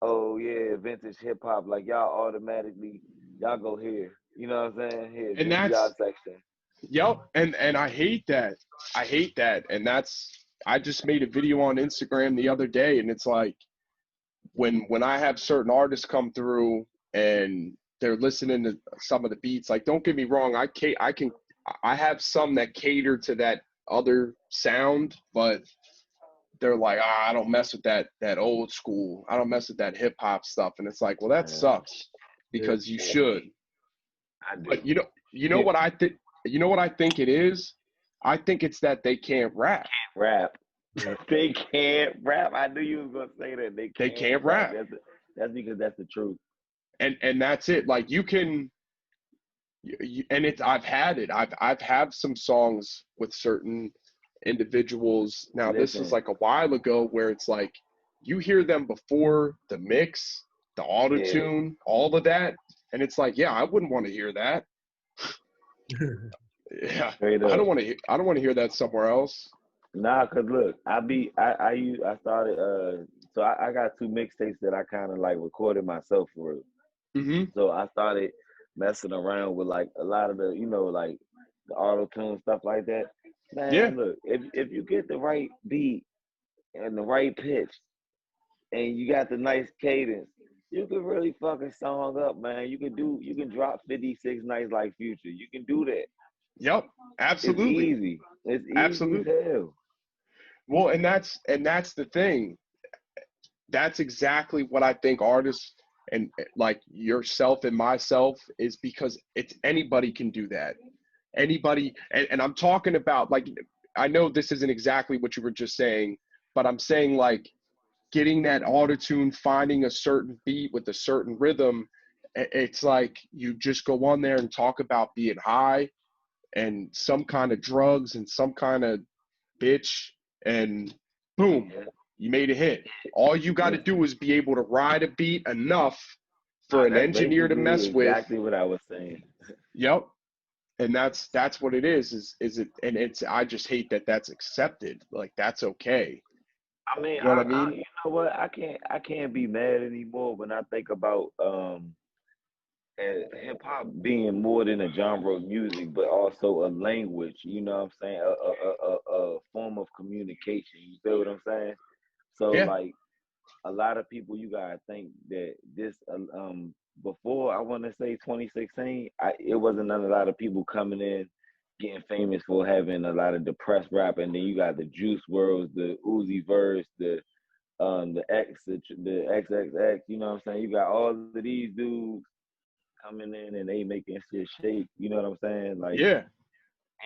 oh yeah, vintage hip hop. Like y'all automatically y'all go here. You know what I'm saying? Here, And this is y'all that's section. yep. And I hate that. I hate that. And that's I just made a video on Instagram the other day, and it's like when I have certain artists come through and they're listening to some of the beats, like don't get me wrong, I have some that cater to that other sound, but they're like, I don't mess with that old school. I don't mess with that hip hop stuff. And it's like, well, that Yeah, sucks Yeah. because you should. I But do. you know what I think it is? I think it's that they can't rap. Rap. Yeah. They can't rap. I knew you was gonna say that. They They can't can't rap. rap. That's because that's the truth. And that's it. Like you can and it's I've had it. I've had some songs with certain individuals. Now this is Listen, like a while ago where it's like you hear them before the mix, the auto yeah, tune, all of that, and it's like, yeah, I wouldn't want to hear that. Yeah, straight up. I don't want to hear that somewhere else. Nah, cause look, I started so I got two mixtapes that I kind of like recorded myself for real. Hmm. So I started messing around with like a lot of the like the auto tune stuff like that. Yeah. Man, look, if you get the right beat and the right pitch and you got the nice cadence, you can really fuck a song up, man. You can drop 56 nights like Future. You can do that. Yep. It's Absolutely. easy. It's easy as Absolutely. hell. Well, and that's the thing. That's exactly what I think artists and like yourself and myself is because it's anybody can do that. Anybody, and I'm talking about like I know this isn't exactly what you were just saying, but I'm saying like getting that auto tune, finding a certain beat with a certain rhythm. It's like you just go on there and talk about being high and some kind of drugs and some kind of bitch, and boom, Yeah. you made a hit. All you got to Listen, do is be able to ride a beat enough for nah, an that's engineer to basically mess with. exactly what I was saying. Yep. And that's what it is it, and it's I just hate that that's accepted, like that's okay, I mean, you know what I mean? you know what? I can't be mad anymore when I think about hip hop being more than a genre of music, but also a language. You know what I'm saying? A form of communication. You feel what I'm saying? So Yeah. like a lot of people, you gotta think that this before I want to say 2016, it wasn't a lot of people coming in getting famous for having a lot of depressed rap, and then you got the Juice Worlds, the Uzi Verse, the XXX. You know what I'm saying? You got all of these dudes coming in and they making shit shake. You know what I'm saying? Like, Yeah.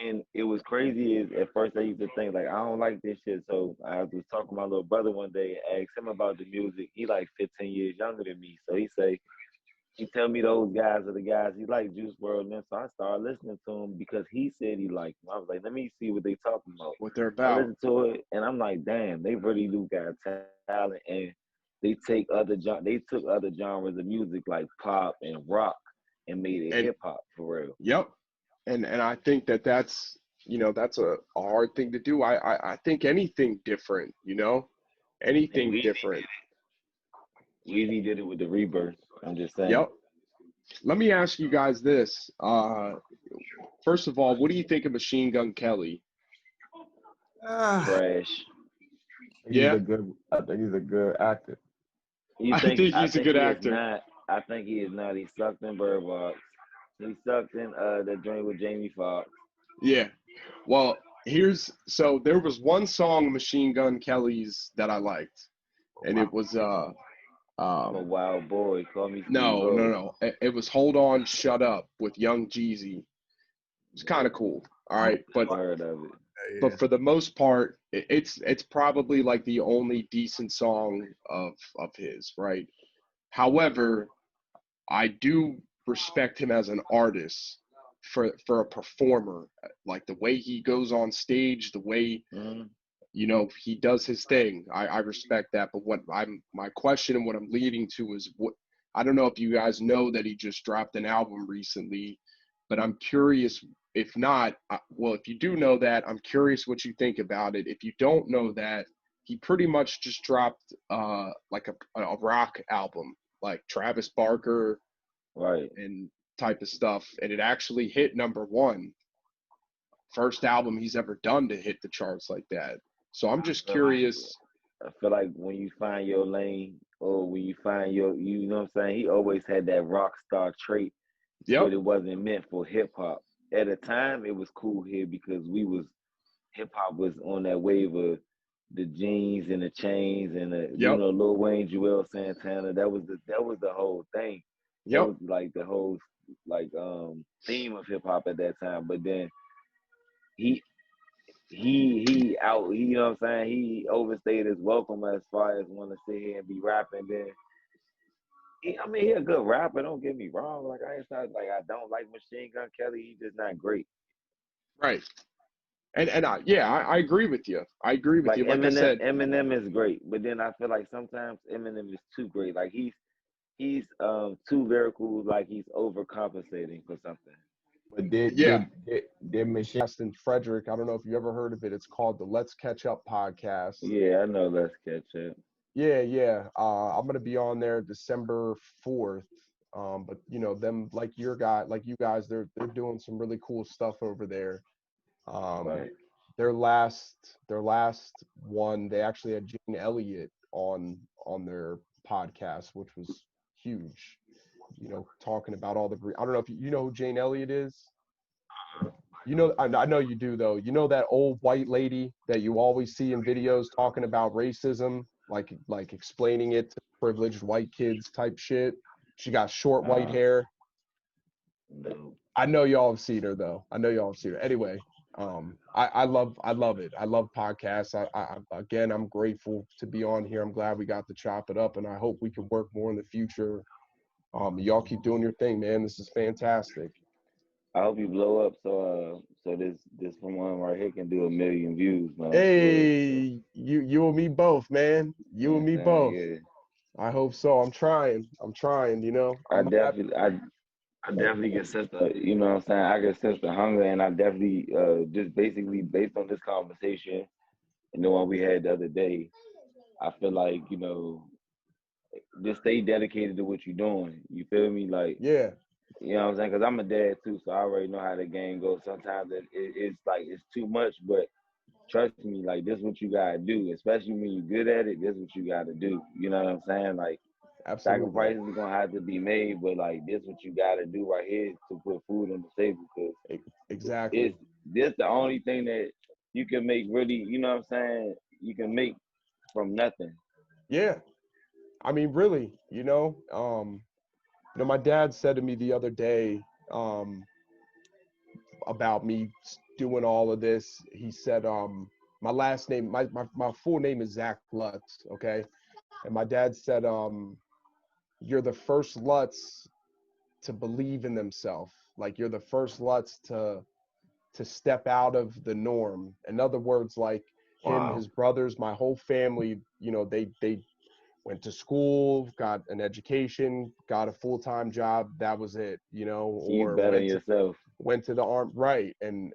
and it was crazy is at first I used to think like I don't like this shit. So I was talking to my little brother one day and asked him about the music. He like 15 years younger than me. So he tell me those guys are the guys he like Juice World and then so I started listening to him because he said he liked him. I was like, let me see what they talking about. What they're I about. listened to it and I'm like, damn, they really do got talent and they took other genres of music like pop and rock and made it And hip hop for real. yep. And I think that's that's a hard thing to do. I think anything different, And anything different. Weezy did it with the rebirth. I'm just saying. Yep. Let me ask you guys this. First of all, what do you think of Machine Gun Kelly? Ah, Trash. Yeah, I think he's a good actor. You I think think he's a good he is actor. not I think he is not. He sucked in Bird Box. He sucked in the joint with Jamie Foxx. Yeah. Well, so there was one song Machine Gun Kelly's that I liked, and it was I'm a wild boy. Call me Steve no, no, O. no. It was Hold On, Shut Up with Young Jeezy. It's kind of cool. All I don't right, but Never heard of it. yeah. for the most part, it's probably like the only decent song of his, right? However, I do respect him as an artist for a performer, like the way he goes on stage, the way Mm-hmm. he does his thing. I respect that. But my question and what I'm leading to is what I don't know if you guys know that he just dropped an album recently but I'm curious. If not, well, if you do know that, I'm curious what you think about it. If you don't know that, he pretty much just dropped like a rock album, like Travis Barker Right. and type of stuff, and it actually hit #1. First album he's ever done to hit the charts like that. So I'm just curious. I feel like when you find your lane, or when you find your, you know what I'm saying, he always had that rock star trait, Yep. but it wasn't meant for hip hop. At the time, it was cool here because hip hop was on that wave of the jeans and the chains and the, Yep. Lil Wayne, Joel Santana. That was the whole thing. That Yep. was like the whole theme of hip hop at that time. But then he you know what I'm saying, he overstayed his welcome as far as want to sit here and be rapping. Then I mean, he a good rapper, don't get me wrong. Like, I don't like Machine Gun Kelly. He's just not great. Right. And I agree with you. I agree with Like you. Like I said, Eminem is great, but then I feel like sometimes Eminem is too great. Like he's too lyrical, like he's overcompensating for something. But yeah. did Michelle and Frederick? I don't know if you ever heard of it. It's called the Let's Catch Up podcast. Yeah, I know. Let's catch up. Yeah. I'm gonna be on there December 4th. But you know them, like you guys, they're doing some really cool stuff over there. Right. Their last one, they actually had Jane Elliott on their podcast, which was huge. You know, talking about all the I don't know if you know who Jane Elliott is. You know, I know you do though. You know that old white lady that you always see in videos talking about racism, like explaining it to privileged white kids type shit. She got short white hair. No. I know y'all have seen her though. Anyway, I love it. I love podcasts. Again, I'm grateful to be on here. I'm glad we got to chop it up, and I hope we can work more in the future. Y'all keep doing your thing, man. This is fantastic. I hope you blow up so this one right here can do 1 million views, man. Hey, you and me both, man. You and me both. Yeah. I hope so. I'm trying. You know. I definitely can sense the, you know what I'm saying, I can sense the hunger, and I definitely just basically based on this conversation and the one we had the other day, I feel like, you know, just stay dedicated to what you're doing. You feel me? Like, Yeah. you know what I'm saying? Because I'm a dad too, so I already know how the game goes. Sometimes it's like it's too much, but trust me, like this is what you gotta do. Especially when you're good at it, this is what you gotta do. You know what I'm saying? Like, Absolutely. sacrifices are gonna have to be made, but like this is what you gotta do right here to put food on the table. Because Exactly. it's this the only thing that you can make really. You know what I'm saying? You can make from nothing. Yeah. I mean, really, you know, my dad said to me the other day, about me doing all of this. He said, my last name, my full name is Zach Lutz, okay? And my dad said, you're the first Lutz to believe in themselves. Like you're the first Lutz to step out of the norm. In other words, like him, Wow. his brothers, my whole family, you know, they went to school, got an education, got a full-time job. That was it, you know, You or better yourself. went to the arm, right? And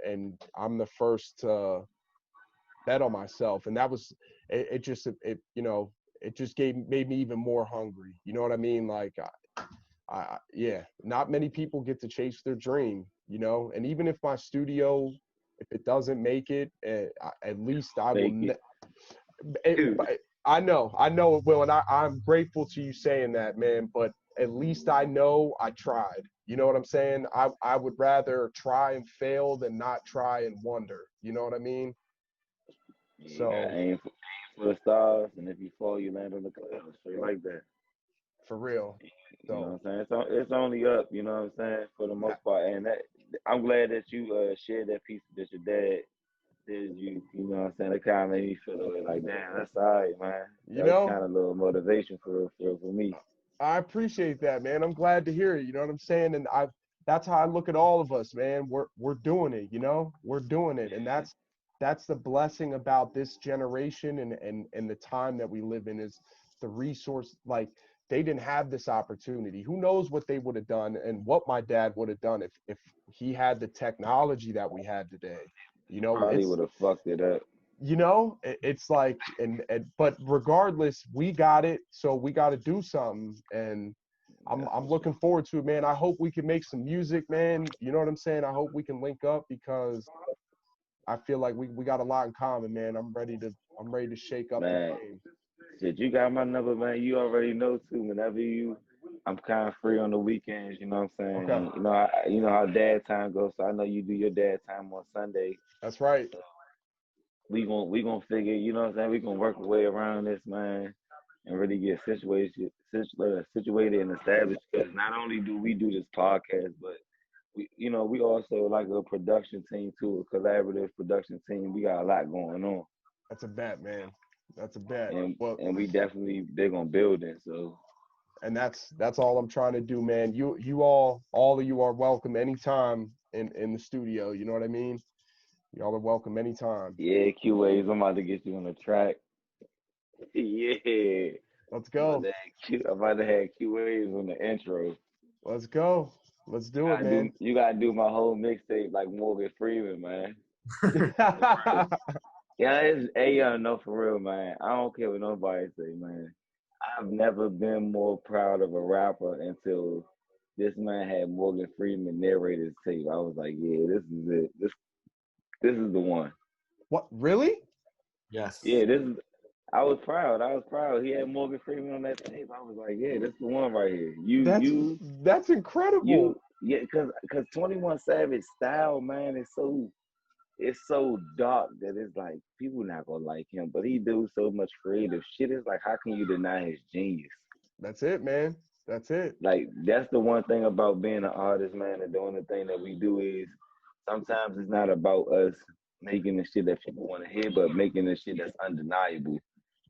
I'm the first to bet on myself, and that was it. You know, it just made me even more hungry. You know what I mean? Like, yeah, not many people get to chase their dream. You know, and even if my studio, if it doesn't make it, at least I will. Fake I know it will, and I'm grateful to you saying that, man. But at least I know I tried. You know what I'm saying? I would rather try and fail than not try and wonder. You know what I mean? You So gotta aim for the stars, and if you fall, you land on the clouds. Straight like that. for real. You know what So I'm saying? It's only up. You know what I'm saying? For the most part, and that I'm glad that you shared that piece that your dad did. You know what I'm saying? It kind of made me feel like, damn, that's all right, man. you That was know, kind of a little motivation for me. I appreciate that, man. I'm glad to hear it. You know what I'm saying? And that's how I look at all of us, man. We're doing it. You know, we're doing it, and that's the blessing about this generation and the time that we live in is the resource. Like they didn't have this opportunity. Who knows what they would have done and what my dad would have done if he had the technology that we had today. You know, Probably it's would have fucked it up. you know, it's like and but regardless, we got it, so we got to do something. And I'm looking forward to it, man. I hope we can make some music, man. You know what I'm saying? I hope we can link up because I feel like we got a lot in common, man. I'm ready to shake up the Man, game. shit, you got my number, man. You already know too. Whenever I'm kind of free on the weekends. You know what I'm saying? Okay. And you know how dad time goes. So I know you do your dad time on Sunday. That's right. We gonna figure. You know what I'm saying? We gonna work our way around this, man, and really get situated and established. Because not only do we do this podcast, but we also like a production team too, a collaborative production team. We got a lot going on. That's a bet, man. That's a bet. And Well, we definitely big on building. So and that's all I'm trying to do, man. You all of you are welcome anytime in the studio. You know what I mean? Y'all are welcome anytime. yeah, QAs, I'm about to get you on the track. Yeah. Let's go. I'm about to have QAs on the intro. Let's go. Let's do it, man. You gotta do my whole mixtape like Morgan Freeman, man. Yeah, no, for real, man. I don't care what nobody say, man. I've never been more proud of a rapper until this man had Morgan Freeman narrate his tape. I was like, yeah, this is it. This is the one. What, really? Yes. Yeah, I was proud. He had Morgan Freeman on that tape. I was like, yeah, this is the one right here. That's incredible. Yeah, cause 21 Savage style, man, it's so dark that it's like people not gonna like him, but he do so much creative shit. It's like, how can you deny his genius? That's it, man. That's it. Like, that's the one thing about being an artist, man, and doing the thing that we do is sometimes it's not about us making the shit that people want to hear, but making the shit that's undeniable,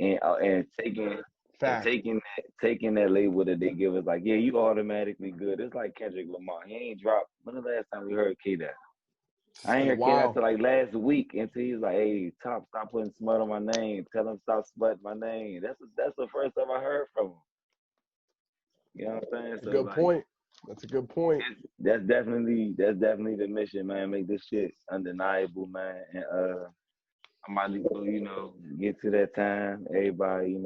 and taking that label that they give us, like, yeah, you automatically good. It's like Kendrick Lamar. He ain't dropped. When the last time we heard K-Dot? I ain't heard K-Dot till like last week until he's like, hey, Top, stop putting smut on my name. Tell him stop smutting my name. That's the first time I heard from him. You know what I'm saying? So, good point. That's a good point. That's definitely the mission, man. Make this shit undeniable, man. And I'm about to go, get to that time. Everybody,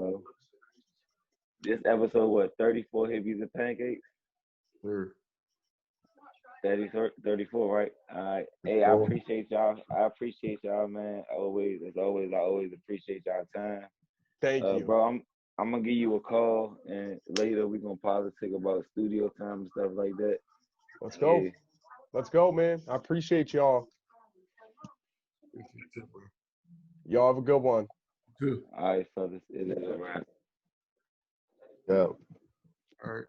this episode, 34 Hippies and Pancakes? Sure. 34, right? All right. Hey, I appreciate y'all, man. As always, I always appreciate y'all time. Thank you. Bro, I'm gonna give you a call, and later we're gonna politic about studio time and stuff like that. Let's go. Yeah. Let's go, man. I appreciate y'all. Y'all have a good one. Good. All right, fellas. It is a wrap. Yeah. All right.